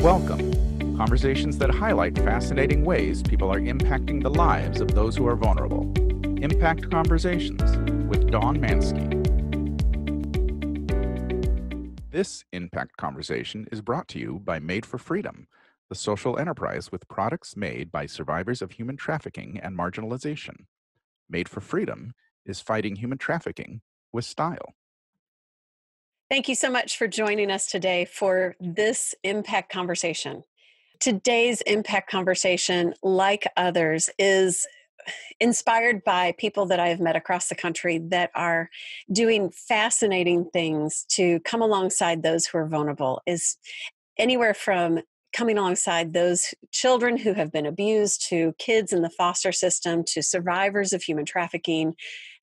Welcome. Conversations that highlight fascinating ways people are impacting the lives of those who are vulnerable. Impact Conversations with Dawn Mansky. This Impact Conversation is brought to you by Made for Freedom, the social enterprise with products made by survivors of human trafficking and marginalization. Made for Freedom is fighting human trafficking with style. Thank you so much for joining us today for this Impact Conversation. Today's Impact Conversation, like others, is inspired by people that I have met across the country that are doing fascinating things to come alongside those who are vulnerable. Is anywhere from coming alongside those children who have been abused to kids in the foster system to survivors of human trafficking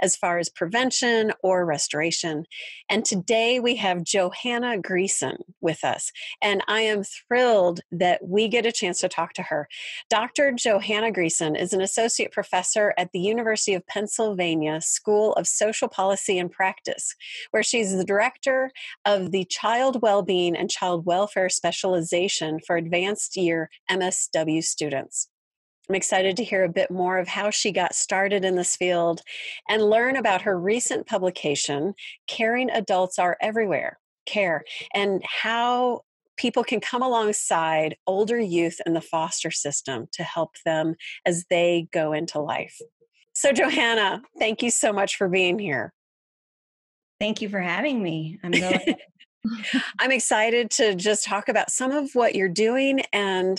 as far as prevention or restoration. And today we have Johanna Greeson with us, and I am thrilled that we get a chance to talk to her. Dr. Johanna Greeson is an associate professor at the University of Pennsylvania School of Social Policy and Practice, where she's the director of the Child Wellbeing and Child Welfare Specialization for advanced year MSW students. I'm excited to hear a bit more of how she got started in this field and learn about her recent publication, Caring Adults Are Everywhere, CARE, and how people can come alongside older youth in the foster system to help them as they go into life. So Johanna, thank you so much for being here. Thank you for having me. I'm delighted. I'm excited to just talk about some of what you're doing and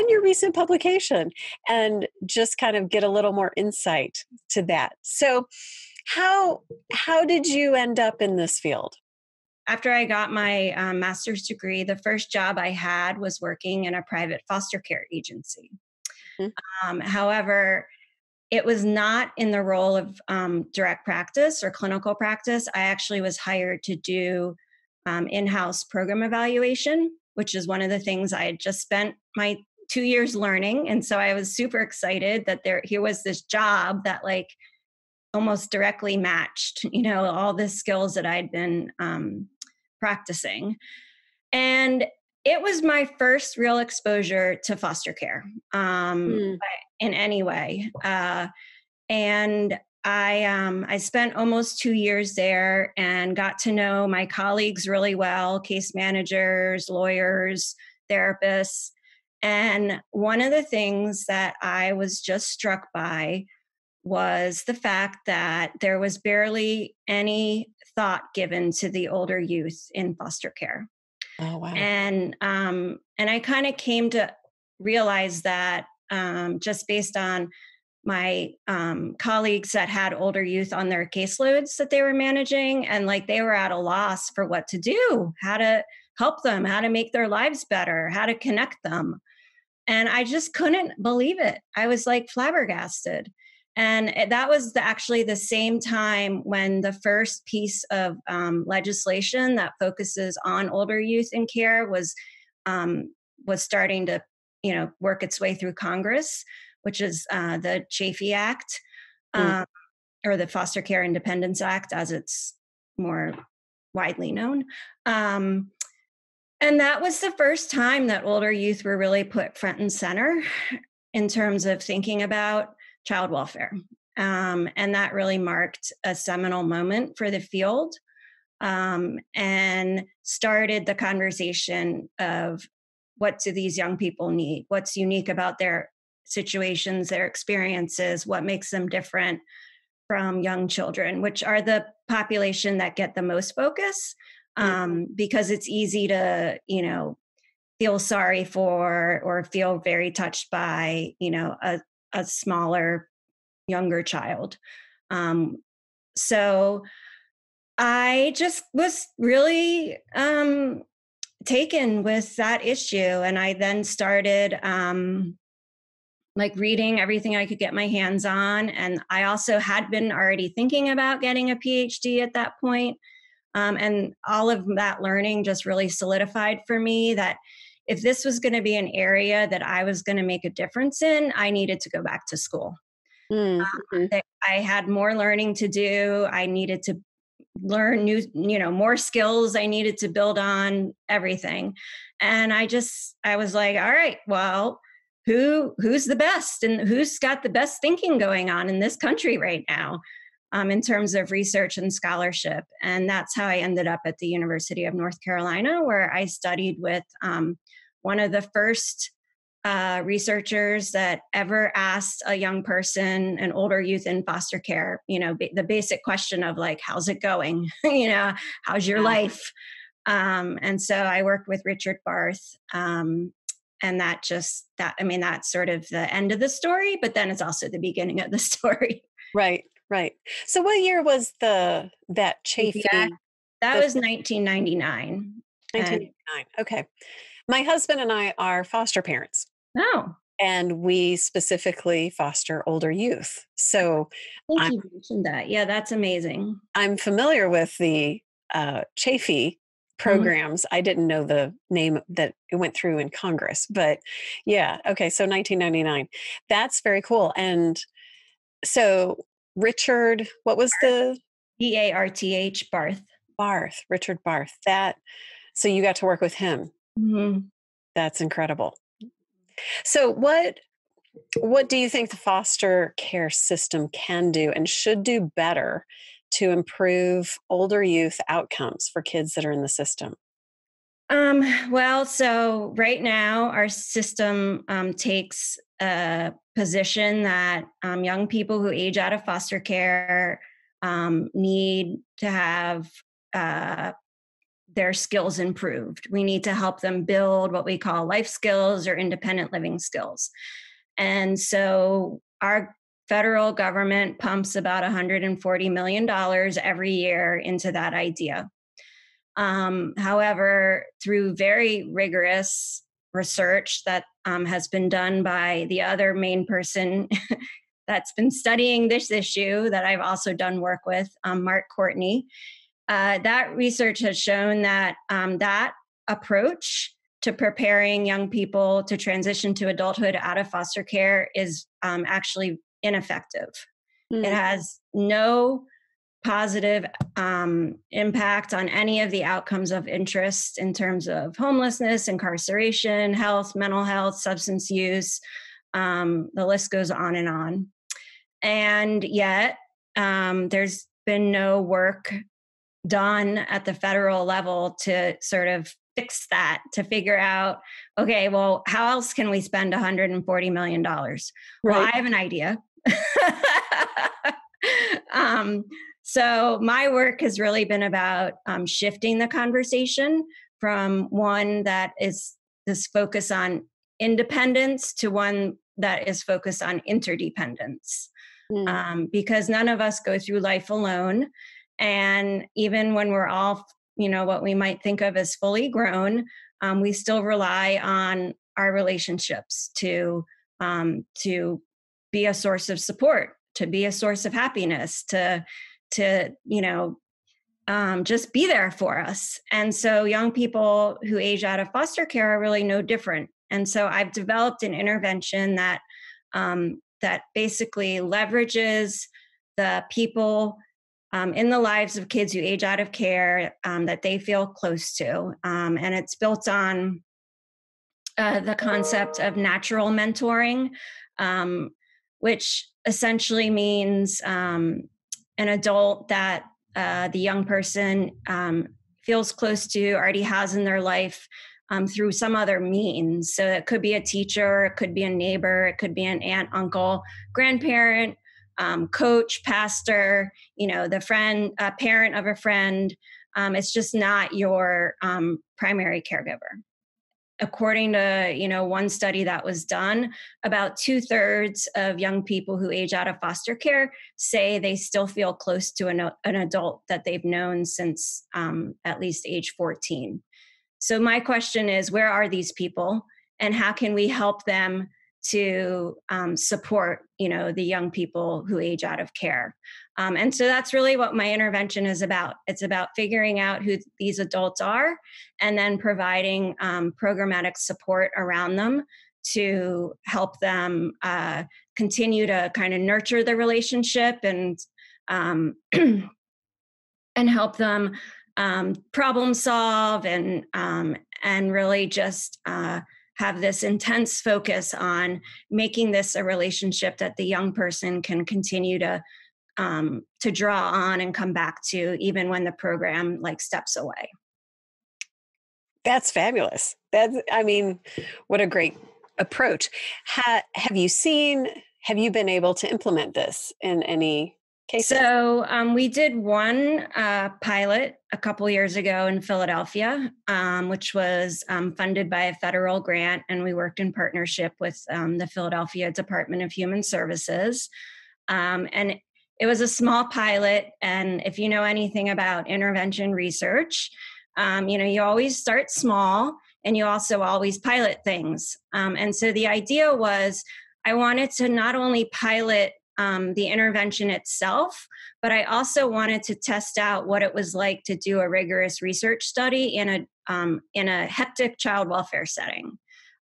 your recent publication and just kind of get a little more insight to that. So how did you end up in this field? After I got my master's degree, the first job I had was working in a private foster care agency. Mm-hmm. However, it was not in the role of direct practice or clinical practice. I actually was hired to do in-house program evaluation, which is one of the things I had just spent my 2 years learning. And so I was super excited that here was this job that like almost directly matched, all the skills that I'd been practicing. And it was my first real exposure to foster care in any way. And I spent almost 2 years there and got to know my colleagues really well, case managers, lawyers, therapists. And one of the things that I was just struck by was the fact that there was barely any thought given to the older youth in foster care. Oh, wow. And I kind of came to realize that just based on my colleagues that had older youth on their caseloads that they were managing, and like they were at a loss for what to do, how to help them, how to make their lives better, how to connect them. And I just couldn't believe it. I was like flabbergasted. And that was actually the same time when the first piece of legislation that focuses on older youth in care was starting to, work its way through Congress, which is the Chafee Act, or the Foster Care Independence Act, as it's more widely known. And that was the first time that older youth were really put front and center in terms of thinking about child welfare. And that really marked a seminal moment for the field and started the conversation of what do these young people need? What's unique about their situations, their experiences, what makes them different from young children, which are the population that get the most focus because it's easy to, feel sorry for or feel very touched by, a smaller, younger child. So I just was really taken with that issue. And I then started reading everything I could get my hands on. And I also had been already thinking about getting a PhD at that point. And all of that learning just really solidified for me that if this was going to be an area that I was going to make a difference in, I needed to go back to school. I had more learning to do. I needed to learn new, more skills I needed to build on, everything. And I was like, all right, well, who's the best and who's got the best thinking going on in this country right now, in terms of research and scholarship. And that's how I ended up at the University of North Carolina, where I studied with one of the first researchers that ever asked a young person, an older youth in foster care, the basic question of like, how's it going? How's your life? And so I worked with Richard Barth. And that's sort of the end of the story, but then it's also the beginning of the story. Right. So what year was that Chafee? Yeah, that was 1999. 1999. Okay. My husband and I are foster parents. Oh, and we specifically foster older youth. So thank you mentioned that. Yeah, that's amazing. I'm familiar with the Chafee programs. I didn't know the name that it went through in Congress, but yeah. Okay. So 1999, that's very cool. And so Richard, what was the Barth? Barth, Richard Barth. So you got to work with him. Mm-hmm. That's incredible. So what do you think the foster care system can do and should do better to improve older youth outcomes for kids that are in the system? Well, so right now our system takes a position that young people who age out of foster care need to have their skills improved. We need to help them build what we call life skills or independent living skills. And so our federal government pumps about $140 million every year into that idea. However, through very rigorous research that has been done by the other main person that's been studying this issue that I've also done work with, Mark Courtney, that research has shown that that approach to preparing young people to transition to adulthood out of foster care is actually ineffective. It has no positive impact on any of the outcomes of interest in terms of homelessness, incarceration, health, mental health, substance use. The list goes on. And yet, there's been no work done at the federal level to sort of fix that, to figure out, okay, well, how else can we spend $140 million? Right. Well, I have an idea. So my work has really been about shifting the conversation from one that is this focus on independence to one that is focused on interdependence. Because none of us go through life alone. And even when we're all, what we might think of as fully grown, we still rely on our relationships to be a source of support, to be a source of happiness, to just be there for us. And so young people who age out of foster care are really no different. And so I've developed an intervention that basically leverages the people in the lives of kids who age out of care that they feel close to. And it's built on the concept of natural mentoring, which essentially means an adult that the young person feels close to, already has in their life through some other means. So it could be a teacher, it could be a neighbor, it could be an aunt, uncle, grandparent, coach, pastor, the friend, parent of a friend. It's just not your primary caregiver. According to, one study that was done, about 2/3 of young people who age out of foster care say they still feel close to an adult that they've known since at least age 14. So my question is, where are these people and how can we help them to support, the young people who age out of care? And so that's really what my intervention is about. It's about figuring out who these adults are and then providing programmatic support around them to help them continue to kind of nurture the relationship and and help them problem solve and really just have this intense focus on making this a relationship that the young person can continue to draw on and come back to even when the program like steps away. That's fabulous. I mean, what a great approach. Have you been able to implement this in any cases? So we did one pilot a couple years ago in Philadelphia, which was funded by a federal grant, and we worked in partnership with the Philadelphia Department of Human Services. And it was a small pilot, and if you know anything about intervention research, you always start small, and you also always pilot things. And so the idea was I wanted to not only pilot the intervention itself, but I also wanted to test out what it was like to do a rigorous research study in a hectic child welfare setting.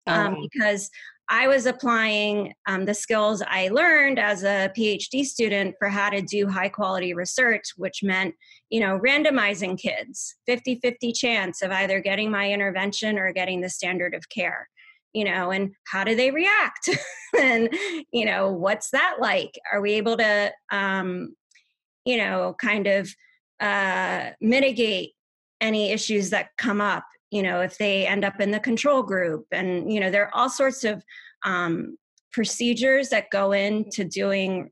Because I was applying the skills I learned as a PhD student for how to do high quality research, which meant, randomizing kids, 50-50 chance of either getting my intervention or getting the standard of care, and how do they react? And, what's that like? Are we able to, kind of mitigate any issues that come up? If they end up in the control group. And, there are all sorts of procedures that go into doing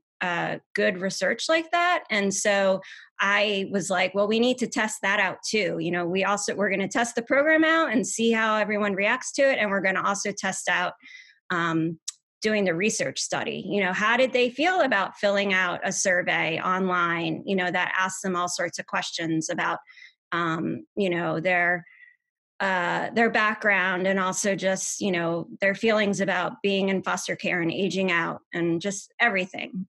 good research like that. And so I was like, well, we need to test that out too. We're going to test the program out and see how everyone reacts to it. And we're going to also test out doing the research study. How did they feel about filling out a survey online, that asks them all sorts of questions about, their background, and also just, their feelings about being in foster care and aging out and just everything.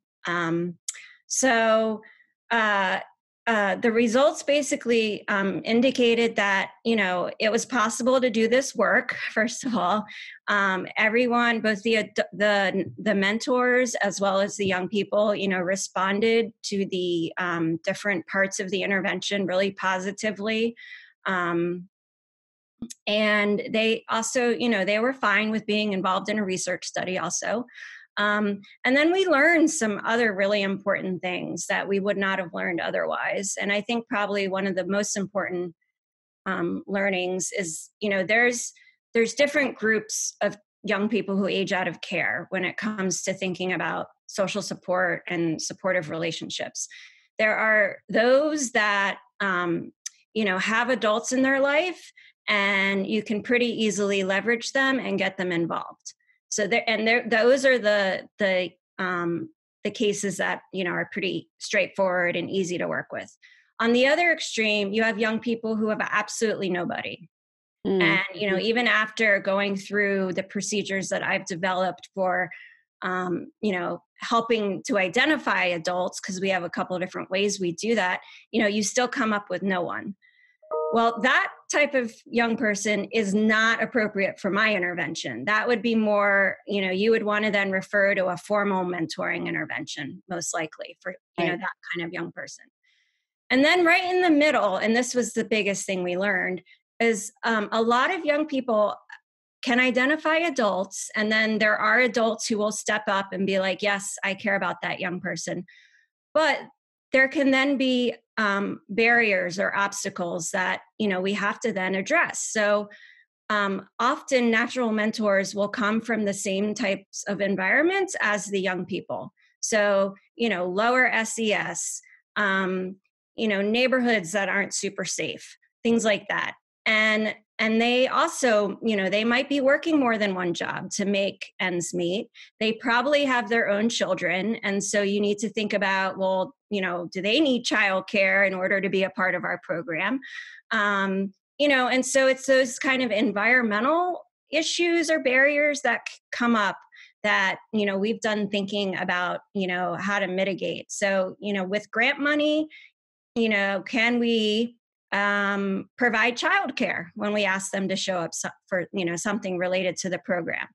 The results basically indicated that, it was possible to do this work. First of all, everyone, both the mentors as well as the young people, responded to the different parts of the intervention really positively. And they also, they were fine with being involved in a research study also. And then we learned some other really important things that we would not have learned otherwise. And I think probably one of the most important learnings is, there's different groups of young people who age out of care when it comes to thinking about social support and supportive relationships. There are those that, have adults in their life, and you can pretty easily leverage them and get them involved. So those are the cases that, are pretty straightforward and easy to work with. On the other extreme, you have young people who have absolutely nobody. And, even after going through the procedures that I've developed for, helping to identify adults, because we have a couple of different ways we do that, you still come up with no one. Well, that type of young person is not appropriate for my intervention. That would be more, you would want to then refer to a formal mentoring intervention, most likely for, that kind of young person. And then right in the middle, and this was the biggest thing we learned, is a lot of young people can identify adults. And then there are adults who will step up and be like, yes, I care about that young person. But there can then be barriers or obstacles that, we have to then address. So often natural mentors will come from the same types of environments as the young people. So, lower SES, neighborhoods that aren't super safe, things like that. And they also, they might be working more than one job to make ends meet. They probably have their own children. And so you need to think about, well, do they need childcare in order to be a part of our program? And so it's those kind of environmental issues or barriers that come up that, we've done thinking about, how to mitigate. So, with grant money, can we provide childcare when we ask them to show up for, something related to the program?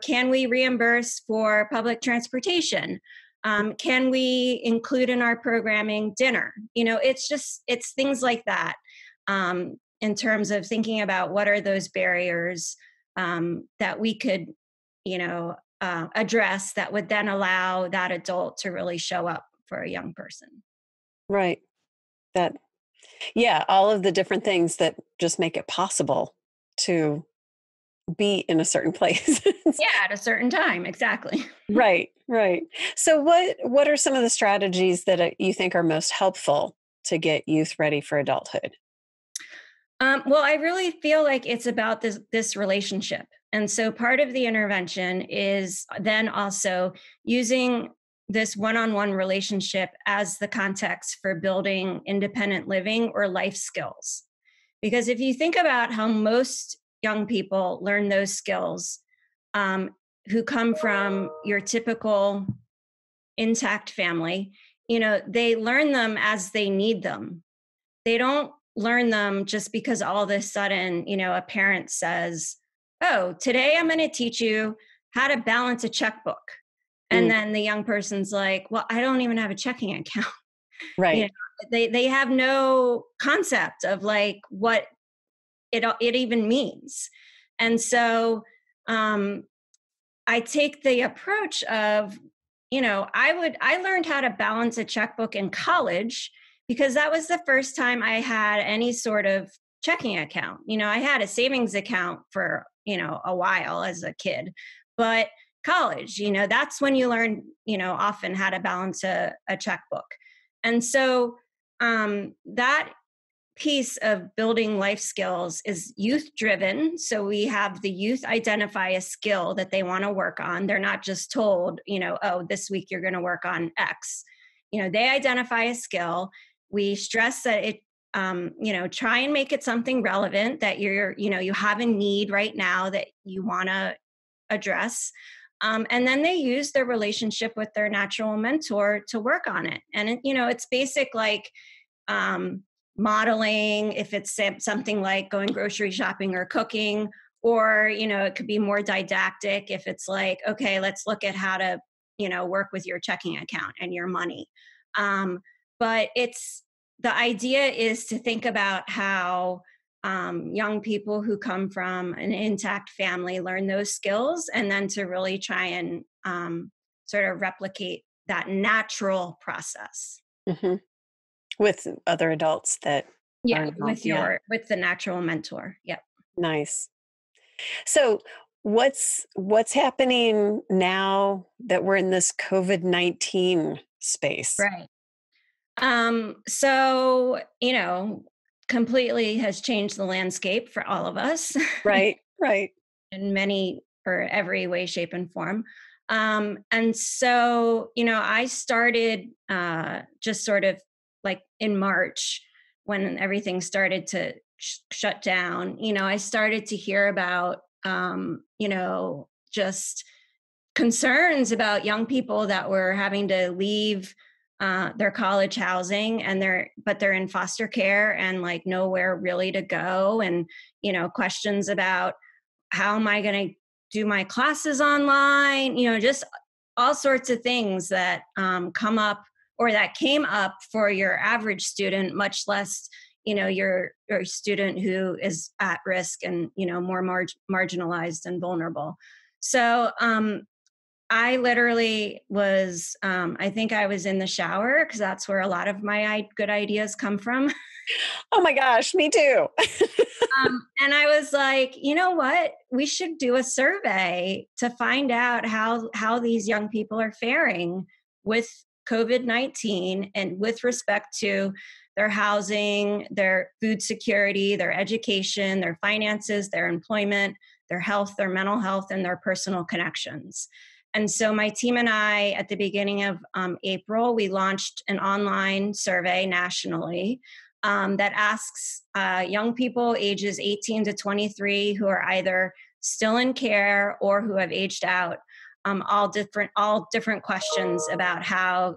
Can we reimburse for public transportation? Can we include in our programming dinner? It's things like that, in terms of thinking about what are those barriers that we could, address that would then allow that adult to really show up for a young person. Right. That, yeah, all of the different things that just make it possible to be in a certain place. Yeah, at a certain time, exactly. Right, right. So what are some of the strategies that you think are most helpful to get youth ready for adulthood? Well, I really feel like it's about this relationship. And so part of the intervention is then also using this one-on-one relationship as the context for building independent living or life skills. Because if you think about how most young people learn those skills, um, who come from your typical intact family, they learn them as they need them. They don't learn them just because all of a sudden, a parent says, "Oh, today I'm going to teach you how to balance a checkbook." And Mm, then the young person's like, "Well, I don't even have a checking account." you know, right. they have no concept of like what it even means. And so um I take the approach of, I learned how to balance a checkbook in college because that was the first time I had any sort of checking account. I had a savings account for, a while as a kid, but college, that's when you learn, often how to balance a checkbook. And so that piece of building life skills is youth driven. So we have the youth identify a skill that they want to work on. They're not just told, oh, this week you're going to work on X. They identify a skill. We stress that try and make it something relevant that you have a need right now that you want to address. And then they use their relationship with their natural mentor to work on it. And, it's basic like, modeling, if it's something like going grocery shopping or cooking, or it could be more didactic if it's like, okay, let's look at how to work with your checking account and your money. But the idea is to think about how young people who come from an intact family learn those skills, and then to really try and sort of replicate that natural process. Hmm. With other adults that are Yeah, not, yeah, with the natural mentor. Yep. nice. So what's happening now that we're in this COVID-19 space? Right. So, completely has changed the landscape for all of us Right, right. in many or every way, shape, and form. And so, I started just sort of like in March when everything started to shut down. I started to hear about, just concerns about young people that were having to leave their college housing, and they're in foster care and like nowhere really to go, and questions about how am I going to do my classes online, just all sorts of things that come up or that came up for your average student, much less your student who is at risk and more marginalized and vulnerable. So I literally was, I think I was in the shower because that's where a lot of my good ideas come from. Oh my gosh, me too. And I was like, you know what? We should do a survey to find out how these young people are faring with COVID-19 and with respect to their housing, their food security, their education, their finances, their employment, their health, their mental health, and their personal connections. And so my team and I, at the beginning of April, we launched an online survey nationally that asks young people ages 18 to 23 who are either still in care or who have aged out, all different questions about how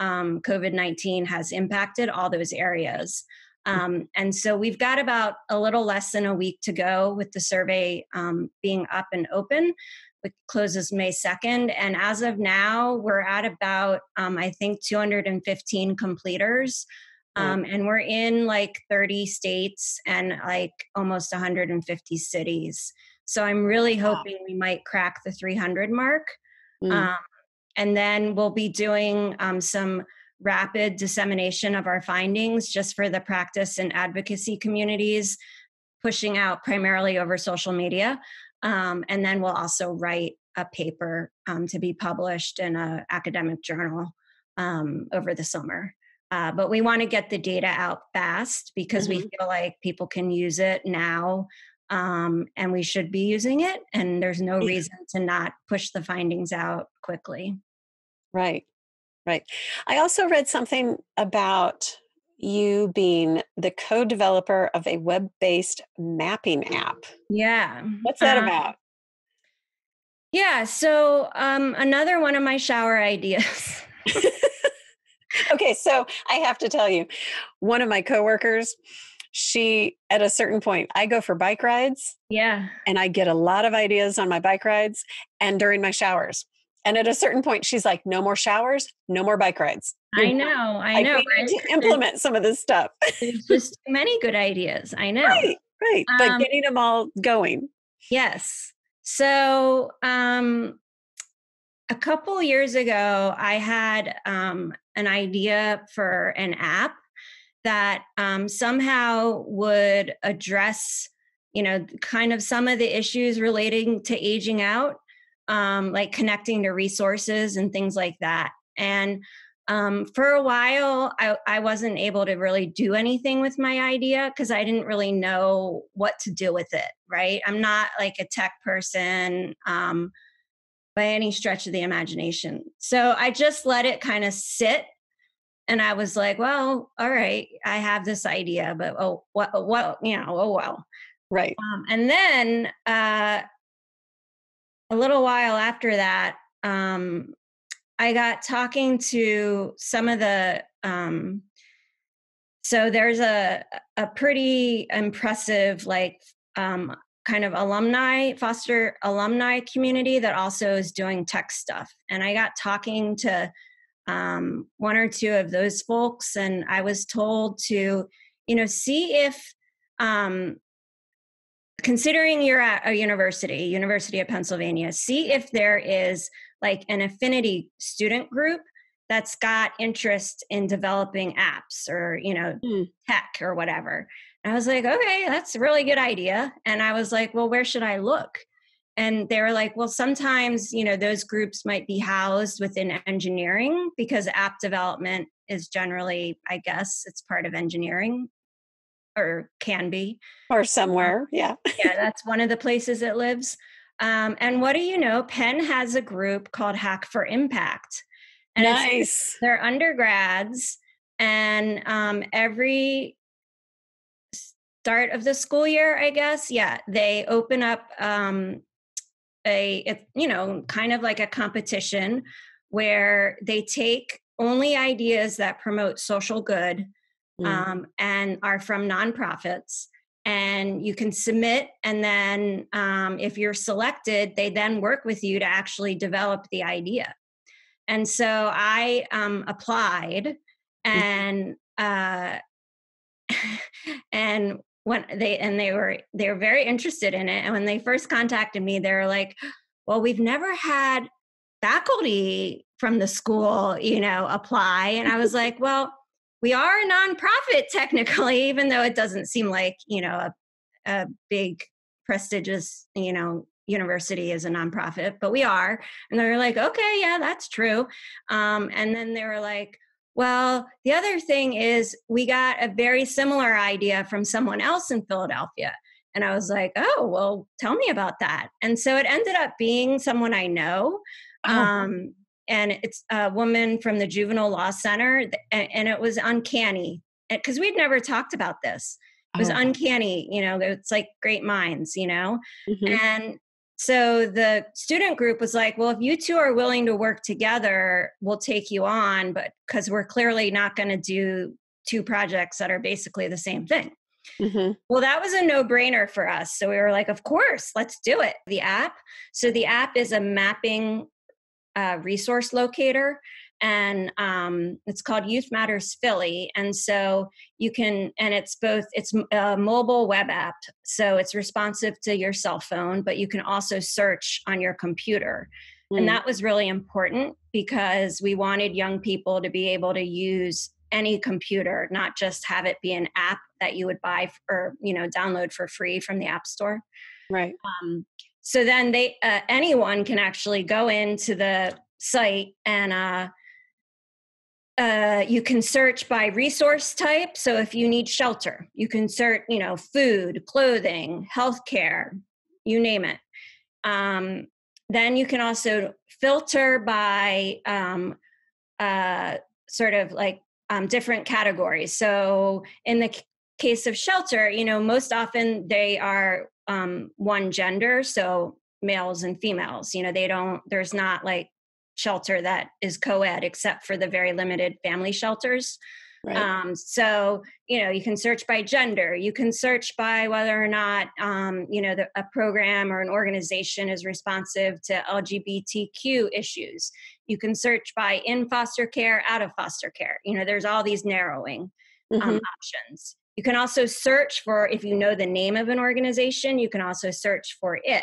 COVID-19 has impacted all those areas. And so we've got about a little less than a week to go with the survey being up and open. It closes May 2nd. And as of now, we're at about, I think, 215 completers. And we're in like 30 states and like almost 150 cities. So I'm really hoping we might crack the 300 mark. And then we'll be doing some rapid dissemination of our findings just for the practice and advocacy communities, pushing out primarily over social media. And then we'll also write a paper to be published in an academic journal over the summer. But we want to get the data out fast because we feel like people can use it now, and we should be using it. And there's no reason to not push the findings out quickly. Right. I also read something about you being the co-developer of a web-based mapping app. Yeah. What's that about? Yeah. So another one of my shower ideas. Okay. So I have to tell you, one of my coworkers, she, at a certain point, I go for bike rides. Yeah. And I get a lot of ideas on my bike rides and during my showers. And at a certain point, she's like, no more showers, no more bike rides. I know. We need to implement some of this stuff. There's just too many good ideas. I know. Right. But getting them all going. Yes. So a couple years ago, I had an idea for an app that somehow would address, kind of some of the issues relating to aging out, like connecting to resources and things like that. And for a while, I wasn't able to really do anything with my idea because I didn't really know what to do with it, right? I'm not like a tech person by any stretch of the imagination. So I just let it kind of sit. And I was like, well, all right, I have this idea, but oh well. Right. And then a little while after that, I got talking to some of the, so there's a pretty impressive, like, kind of foster alumni community that also is doing tech stuff. And I got talking to one or two of those folks, and I was told to, see if, considering you're at a University of Pennsylvania, see if there is like an affinity student group that's got interest in developing apps or, tech or whatever. And I was like, okay, that's a really good idea. And I was like, well, where should I look? And they were like, well, sometimes, those groups might be housed within engineering because app development is generally, I guess, it's part of engineering or can be. Or somewhere. Yeah. Yeah, that's one of the places it lives. And what do you know? Penn has a group called Hack for Impact. And nice. They're undergrads. And every start of the school year, I guess, they open up kind of like a competition where they take only ideas that promote social good and are from nonprofits. And you can submit, and then if you're selected, they then work with you to actually develop the idea. And so I applied, and and when they were very interested in it. And when they first contacted me, they were like, "Well, we've never had faculty from the school, apply." And I was like, "Well, we are a nonprofit technically, even though it doesn't seem like, a big prestigious, university is a nonprofit, but we are." And they were like, okay, yeah, that's true. And then they were like, well, the other thing is we got a very similar idea from someone else in Philadelphia. And I was like, oh, well, tell me about that. And so it ended up being someone I know. And it's a woman from the Juvenile Law Center, and it was uncanny because we'd never talked about this. It was uncanny, it's like great minds, And so the student group was like, well, if you two are willing to work together, we'll take you on, but because we're clearly not going to do two projects that are basically the same thing. Mm-hmm. Well, that was a no-brainer for us. So we were like, of course, let's do it. The app. So the app is a mapping resource locator, and it's called Youth Matters Philly. And so you can, and it's a mobile web app. So it's responsive to your cell phone, but you can also search on your computer. And that was really important because we wanted young people to be able to use any computer, not just have it be an app that you would buy or, download for free from the App Store. Right. So then anyone can actually go into the site and you can search by resource type. So if you need shelter, you can search, food, clothing, healthcare, you name it. Then you can also filter by sort of like different categories. So in the case of shelter, most often they are one gender, so males and females. There's not like shelter that is co-ed except for the very limited family shelters. Right. So, you can search by gender. You can search by whether or not, a program or an organization is responsive to LGBTQ issues. You can search by in foster care, out of foster care. There's all these narrowing options. You can also search for, if you know the name of an organization, you can also search for it.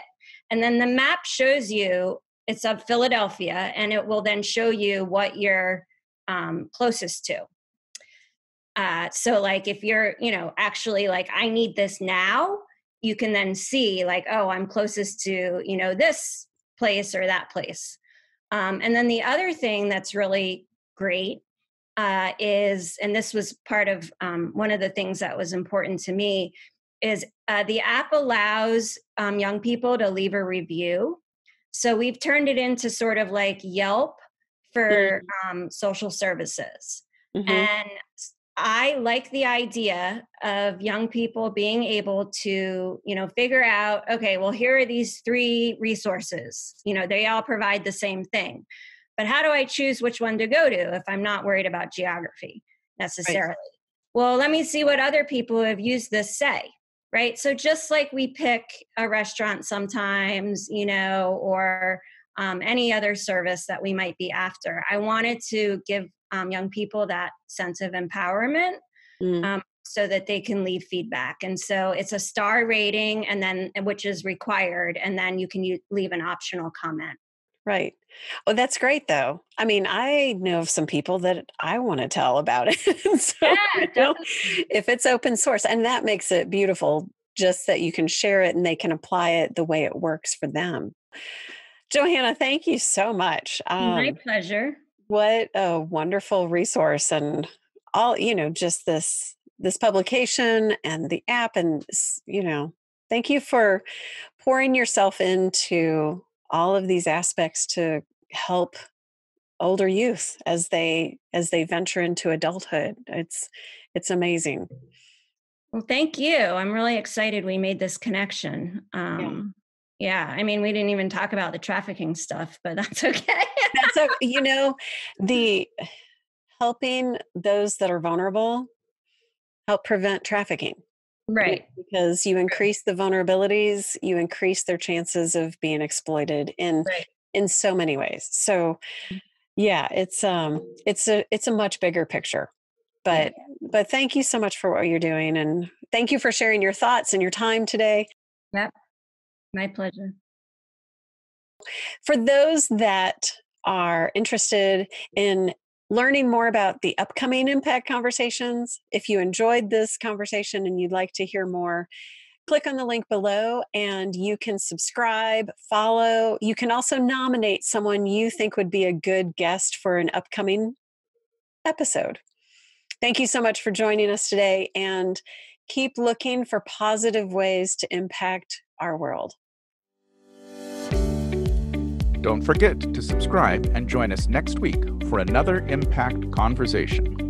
And then the map shows you, it's of Philadelphia, and it will then show you what you're closest to. So like if you're, actually like, I need this now, you can then see like, oh, I'm closest to, this place or that place. And then the other thing that's really great is, and this was part of one of the things that was important to me, is the app allows young people to leave a review. So we've turned it into sort of like Yelp for social services. Mm-hmm. And I like the idea of young people being able to, figure out, okay, well, here are these 3 resources. They all provide the same thing. But how do I choose which one to go to if I'm not worried about geography necessarily? Right. Well, let me see what other people who have used this say, right? So just like we pick a restaurant sometimes, or any other service that we might be after, I wanted to give young people that sense of empowerment so that they can leave feedback. And so it's a star rating, and then which is required, and then you can leave an optional comment. Right. Oh, that's great, though. I mean, I know of some people that I want to tell about it. So, if it's open source, and that makes it beautiful, just that you can share it and they can apply it the way it works for them. Johanna, thank you so much. My pleasure. What a wonderful resource, and all, just this publication and the app, and, thank you for pouring yourself into all of these aspects to help older youth as they venture into adulthood. It's amazing. Well, thank you. I'm really excited we made this connection. Yeah. I mean, we didn't even talk about the trafficking stuff, but that's okay. That's the helping those that are vulnerable help prevent trafficking. Right. Because you increase the vulnerabilities, you increase their chances of being exploited in so many ways. So yeah, it's a much bigger picture. But thank you so much for what you're doing, and thank you for sharing your thoughts and your time today. Yep. My pleasure. For those that are interested in learning more about the upcoming impact conversations, if you enjoyed this conversation and you'd like to hear more, click on the link below and you can subscribe, follow. You can also nominate someone you think would be a good guest for an upcoming episode. Thank you so much for joining us today, and keep looking for positive ways to impact our world. Don't forget to subscribe and join us next week for another Impact Conversation.